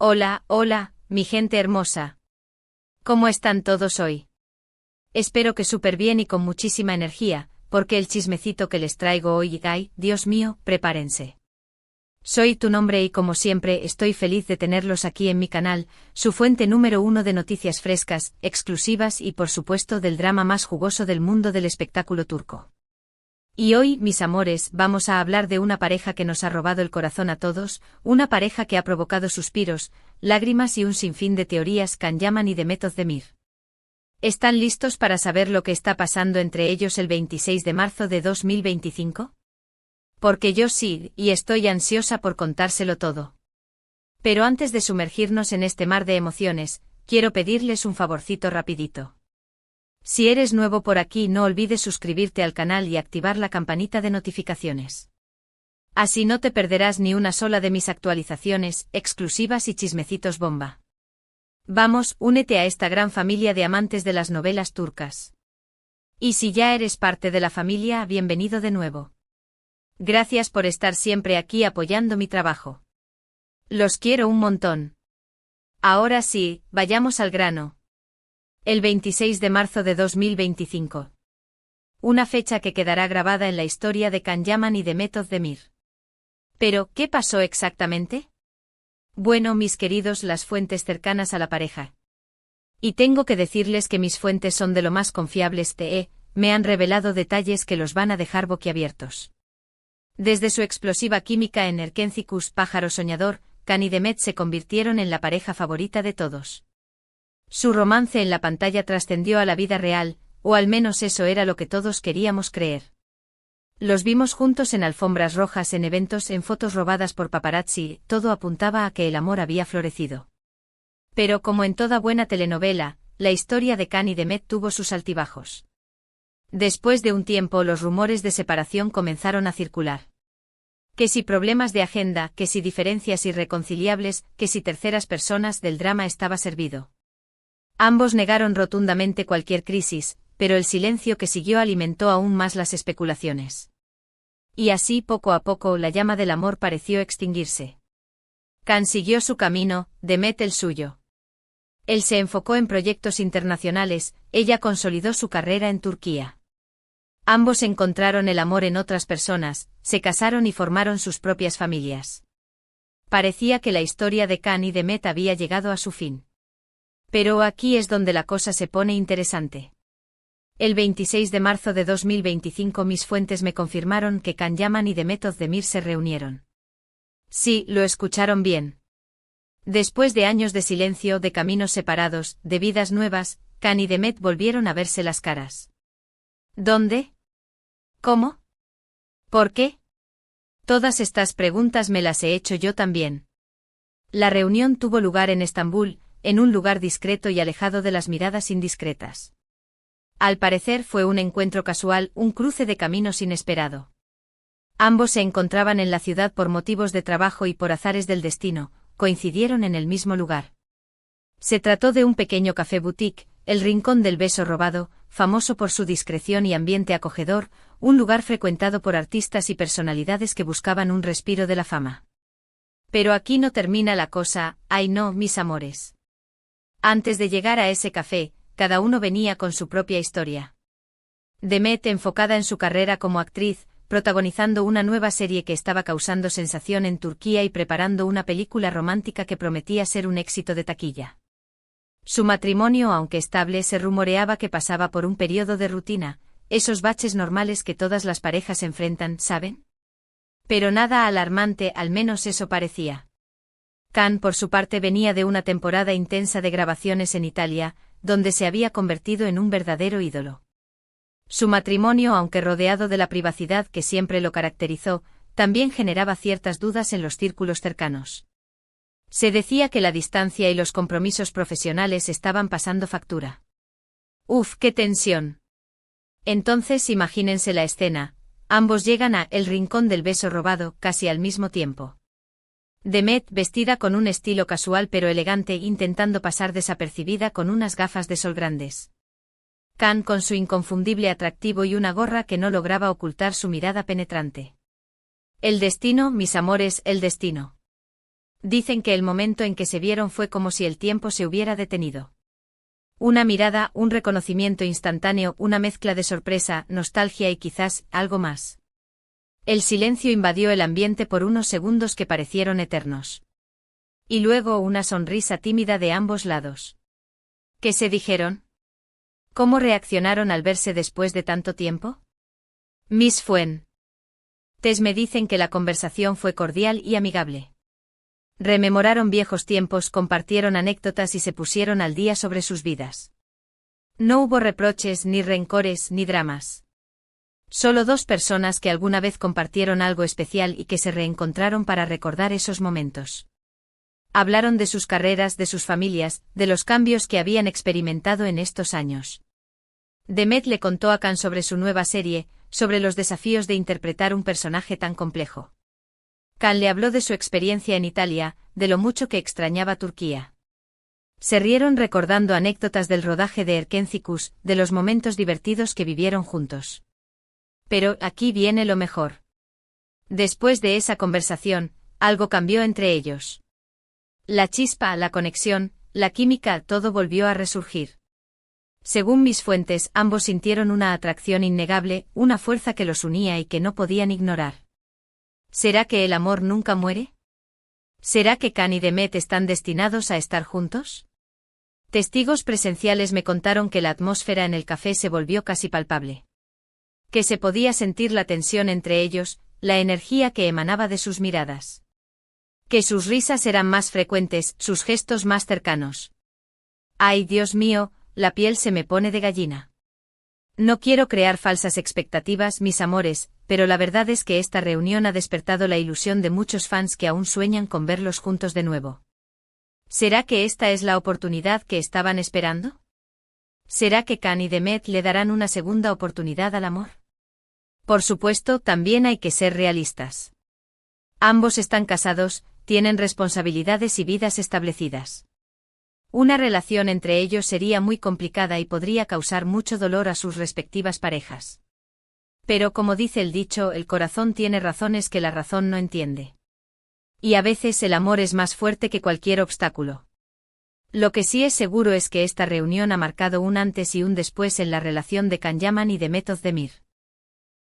Hola, hola, mi gente hermosa. ¿Cómo están todos hoy? Espero que súper bien y con muchísima energía, porque el chismecito que les traigo hoy, ay, Dios mío, prepárense. Soy tu nombre y como siempre estoy feliz de tenerlos aquí en mi canal, su fuente número uno de noticias frescas, exclusivas y por supuesto del drama más jugoso del mundo del espectáculo turco. Y hoy, mis amores, vamos a hablar de una pareja que nos ha robado el corazón a todos, una pareja que ha provocado suspiros, lágrimas y un sinfín de teorías Can Yaman y Demet Özdemir. ¿Están listos para saber lo que está pasando entre ellos el 26 de marzo de 2025? Porque yo sí, y estoy ansiosa por contárselo todo. Pero antes de sumergirnos en este mar de emociones, quiero pedirles un favorcito rapidito. Si eres nuevo por aquí, no olvides suscribirte al canal y activar la campanita de notificaciones. Así no te perderás ni una sola de mis actualizaciones, exclusivas y chismecitos bomba. Vamos, únete a esta gran familia de amantes de las novelas turcas. Y si ya eres parte de la familia, bienvenido de nuevo. Gracias por estar siempre aquí apoyando mi trabajo. Los quiero un montón. Ahora sí, vayamos al grano. El 26 de marzo de 2025. Una fecha que quedará grabada en la historia de Can Yaman y Demet Özdemir. Pero, ¿qué pasó exactamente? Bueno, mis queridos, las fuentes cercanas a la pareja. Y tengo que decirles que mis fuentes son de lo más confiables, me han revelado detalles que los van a dejar boquiabiertos. Desde su explosiva química en Erkencikus, pájaro soñador, Can y Demet se convirtieron en la pareja favorita de todos. Su romance en la pantalla trascendió a la vida real, o al menos eso era lo que todos queríamos creer. Los vimos juntos en alfombras rojas, en eventos, en fotos robadas por paparazzi, todo apuntaba a que el amor había florecido. Pero como en toda buena telenovela, la historia de Can y Demet tuvo sus altibajos. Después de un tiempo los rumores de separación comenzaron a circular. Que si problemas de agenda, que si diferencias irreconciliables, que si terceras personas, del drama estaba servido. Ambos negaron rotundamente cualquier crisis, pero el silencio que siguió alimentó aún más las especulaciones. Y así poco a poco la llama del amor pareció extinguirse. Can siguió su camino, Demet el suyo. Él se enfocó en proyectos internacionales, ella consolidó su carrera en Turquía. Ambos encontraron el amor en otras personas, se casaron y formaron sus propias familias. Parecía que la historia de Can y Demet había llegado a su fin. Pero aquí es donde la cosa se pone interesante. El 26 de marzo de 2025 mis fuentes me confirmaron que Can Yaman y Demet Özdemir se reunieron. Sí, lo escucharon bien. Después de años de silencio, de caminos separados, de vidas nuevas, Can y Demet volvieron a verse las caras. ¿Dónde? ¿Cómo? ¿Por qué? Todas estas preguntas me las he hecho yo también. La reunión tuvo lugar en Estambul, en un lugar discreto y alejado de las miradas indiscretas. Al parecer fue un encuentro casual, un cruce de caminos inesperado. Ambos se encontraban en la ciudad por motivos de trabajo y por azares del destino, coincidieron en el mismo lugar. Se trató de un pequeño café boutique, el Rincón del Beso Robado, famoso por su discreción y ambiente acogedor, un lugar frecuentado por artistas y personalidades que buscaban un respiro de la fama. Pero aquí no termina la cosa, ay no, mis amores. Antes de llegar a ese café, cada uno venía con su propia historia. Demet enfocada en su carrera como actriz, protagonizando una nueva serie que estaba causando sensación en Turquía y preparando una película romántica que prometía ser un éxito de taquilla. Su matrimonio, aunque estable, se rumoreaba que pasaba por un periodo de rutina, esos baches normales que todas las parejas enfrentan, ¿saben? Pero nada alarmante, al menos eso parecía. Can, por su parte, venía de una temporada intensa de grabaciones en Italia, donde se había convertido en un verdadero ídolo. Su matrimonio, aunque rodeado de la privacidad que siempre lo caracterizó, también generaba ciertas dudas en los círculos cercanos. Se decía que la distancia y los compromisos profesionales estaban pasando factura. ¡Uf, qué tensión! Entonces imagínense la escena, ambos llegan a El Rincón del Beso Robado casi al mismo tiempo. Demet vestida con un estilo casual pero elegante, intentando pasar desapercibida con unas gafas de sol grandes. Can con su inconfundible atractivo y una gorra que no lograba ocultar su mirada penetrante. El destino, mis amores, el destino. Dicen que el momento en que se vieron fue como si el tiempo se hubiera detenido. Una mirada, un reconocimiento instantáneo, una mezcla de sorpresa, nostalgia y quizás algo más. El silencio invadió el ambiente por unos segundos que parecieron eternos. Y luego una sonrisa tímida de ambos lados. ¿Qué se dijeron? ¿Cómo reaccionaron al verse después de tanto tiempo? Miss Fuentes me dicen que la conversación fue cordial y amigable. Rememoraron viejos tiempos, compartieron anécdotas y se pusieron al día sobre sus vidas. No hubo reproches, ni rencores, ni dramas. Solo dos personas que alguna vez compartieron algo especial y que se reencontraron para recordar esos momentos. Hablaron de sus carreras, de sus familias, de los cambios que habían experimentado en estos años. Demet le contó a Khan sobre su nueva serie, sobre los desafíos de interpretar un personaje tan complejo. Khan le habló de su experiencia en Italia, de lo mucho que extrañaba Turquía. Se rieron recordando anécdotas del rodaje de Erkencikus, de los momentos divertidos que vivieron juntos. Pero aquí viene lo mejor. Después de esa conversación, algo cambió entre ellos. La chispa, la conexión, la química, todo volvió a resurgir. Según mis fuentes, ambos sintieron una atracción innegable, una fuerza que los unía y que no podían ignorar. ¿Será que el amor nunca muere? ¿Será que Khan y Demet están destinados a estar juntos? Testigos presenciales me contaron que la atmósfera en el café se volvió casi palpable. Que se podía sentir la tensión entre ellos, la energía que emanaba de sus miradas. Que sus risas eran más frecuentes, sus gestos más cercanos. ¡Ay, Dios mío! La piel se me pone de gallina. No quiero crear falsas expectativas, mis amores, pero la verdad es que esta reunión ha despertado la ilusión de muchos fans que aún sueñan con verlos juntos de nuevo. ¿Será que esta es la oportunidad que estaban esperando? ¿Será que Khan y Demet le darán una segunda oportunidad al amor? Por supuesto, también hay que ser realistas. Ambos están casados, tienen responsabilidades y vidas establecidas. Una relación entre ellos sería muy complicada y podría causar mucho dolor a sus respectivas parejas. Pero como dice el dicho, el corazón tiene razones que la razón no entiende. Y a veces el amor es más fuerte que cualquier obstáculo. Lo que sí es seguro es que esta reunión ha marcado un antes y un después en la relación de Can Yaman y de Demet Özdemir.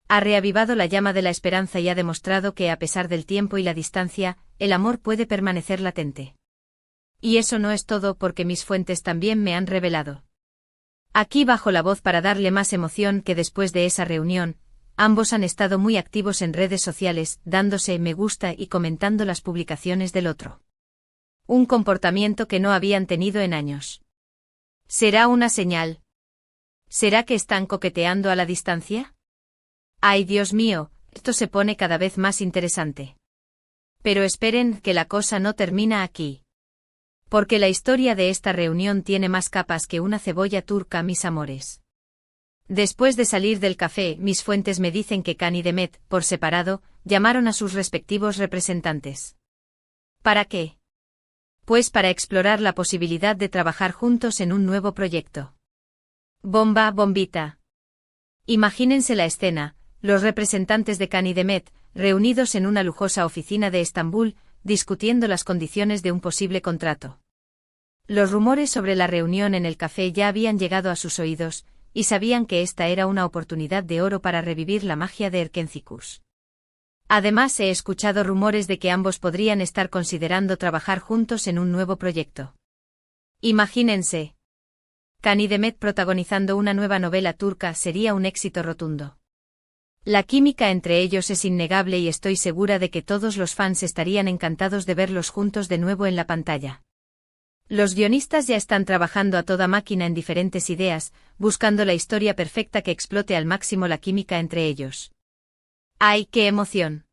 Ha reavivado la llama de la esperanza y ha demostrado que a pesar del tiempo y la distancia, el amor puede permanecer latente. Y eso no es todo porque mis fuentes también me han revelado. Aquí bajo la voz para darle más emoción que después de esa reunión, ambos han estado muy activos en redes sociales, dándose me gusta y comentando las publicaciones del otro. Un comportamiento que no habían tenido en años. ¿Será una señal? ¿Será que están coqueteando a la distancia? ¡Ay, Dios mío! Esto se pone cada vez más interesante. Pero esperen, que la cosa no termina aquí. Porque la historia de esta reunión tiene más capas que una cebolla turca, mis amores. Después de salir del café, mis fuentes me dicen que Khan y Demet, por separado, llamaron a sus respectivos representantes. ¿Para qué? Pues para explorar la posibilidad de trabajar juntos en un nuevo proyecto. Bomba, bombita. Imagínense la escena, los representantes de Khan y Demet, reunidos en una lujosa oficina de Estambul, discutiendo las condiciones de un posible contrato. Los rumores sobre la reunión en el café ya habían llegado a sus oídos, y sabían que esta era una oportunidad de oro para revivir la magia de Erkencikus. Además he escuchado rumores de que ambos podrían estar considerando trabajar juntos en un nuevo proyecto. Imagínense. Khan y Demet protagonizando una nueva novela turca sería un éxito rotundo. La química entre ellos es innegable y estoy segura de que todos los fans estarían encantados de verlos juntos de nuevo en la pantalla. Los guionistas ya están trabajando a toda máquina en diferentes ideas, buscando la historia perfecta que explote al máximo la química entre ellos. ¡Ay, qué emoción!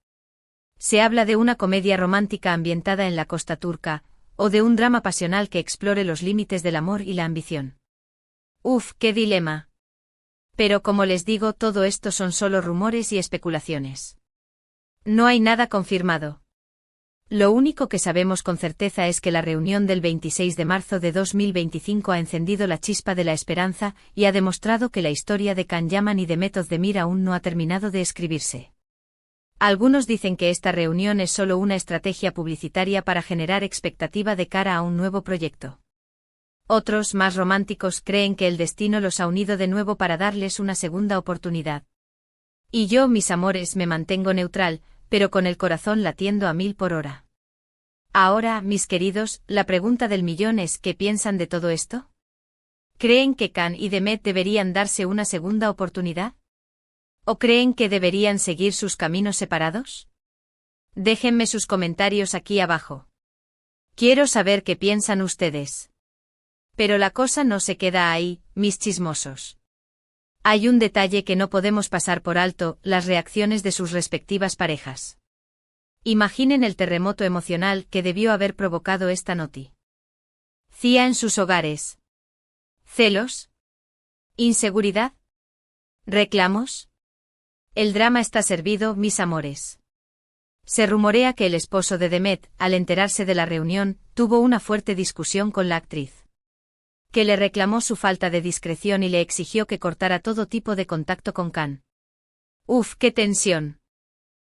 Se habla de una comedia romántica ambientada en la costa turca, o de un drama pasional que explore los límites del amor y la ambición. ¡Uf, qué dilema! Pero como les digo, todo esto son solo rumores y especulaciones. No hay nada confirmado. Lo único que sabemos con certeza es que la reunión del 26 de marzo de 2025 ha encendido la chispa de la esperanza y ha demostrado que la historia de Can Yaman y Demet Özdemir aún no ha terminado de escribirse. Algunos dicen que esta reunión es solo una estrategia publicitaria para generar expectativa de cara a un nuevo proyecto. Otros, más románticos, creen que el destino los ha unido de nuevo para darles una segunda oportunidad. Y yo, mis amores, me mantengo neutral, pero con el corazón latiendo a 1000 por hora. Ahora, mis queridos, la pregunta del millón es: ¿qué piensan de todo esto? ¿Creen que Can y Demet deberían darse una segunda oportunidad? ¿O creen que deberían seguir sus caminos separados? Déjenme sus comentarios aquí abajo. Quiero saber qué piensan ustedes. Pero la cosa no se queda ahí, mis chismosos. Hay un detalle que no podemos pasar por alto: las reacciones de sus respectivas parejas. Imaginen el terremoto emocional que debió haber provocado esta noti. Cia en sus hogares. ¿Celos? ¿Inseguridad? ¿Reclamos? El drama está servido, mis amores. Se rumorea que el esposo de Demet, al enterarse de la reunión, tuvo una fuerte discusión con la actriz. Que le reclamó su falta de discreción y le exigió que cortara todo tipo de contacto con Can. ¡Uf, qué tensión!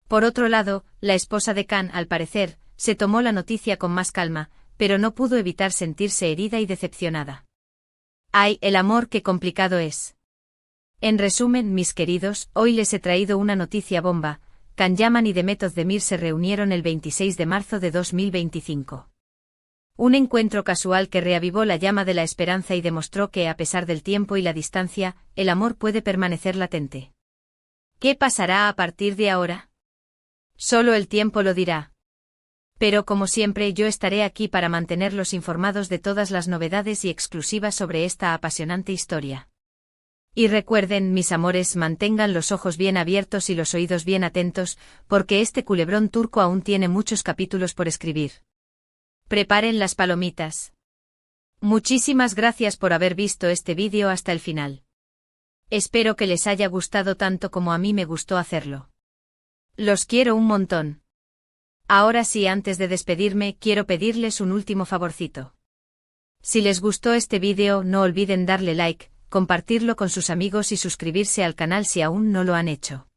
Por otro lado, la esposa de Can, al parecer, se tomó la noticia con más calma, pero no pudo evitar sentirse herida y decepcionada. ¡Ay, el amor, qué complicado es! En resumen, mis queridos, hoy les he traído una noticia bomba: Can Yaman y Demet Özdemir se reunieron el 26 de marzo de 2025. Un encuentro casual que reavivó la llama de la esperanza y demostró que, a pesar del tiempo y la distancia, el amor puede permanecer latente. ¿Qué pasará a partir de ahora? Solo el tiempo lo dirá. Pero como siempre, yo estaré aquí para mantenerlos informados de todas las novedades y exclusivas sobre esta apasionante historia. Y recuerden, mis amores, mantengan los ojos bien abiertos y los oídos bien atentos, porque este culebrón turco aún tiene muchos capítulos por escribir. Preparen las palomitas. Muchísimas gracias por haber visto este vídeo hasta el final. Espero que les haya gustado tanto como a mí me gustó hacerlo. Los quiero un montón. Ahora sí, antes de despedirme, quiero pedirles un último favorcito. Si les gustó este vídeo, no olviden darle like, compartirlo con sus amigos y suscribirse al canal si aún no lo han hecho.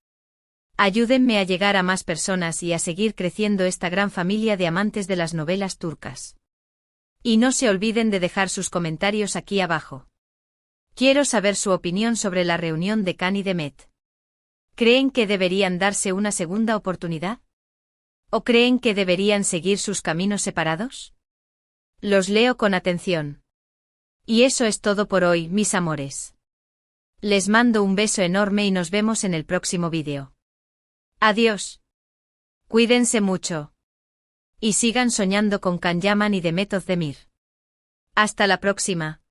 Ayúdenme a llegar a más personas y a seguir creciendo esta gran familia de amantes de las novelas turcas. Y no se olviden de dejar sus comentarios aquí abajo. Quiero saber su opinión sobre la reunión de Can y Demet. ¿Creen que deberían darse una segunda oportunidad? ¿O creen que deberían seguir sus caminos separados? Los leo con atención. Y eso es todo por hoy, mis amores. Les mando un beso enorme y nos vemos en el próximo vídeo. Adiós. Cuídense mucho. Y sigan soñando con Can Yaman y Demet Özdemir. Hasta la próxima.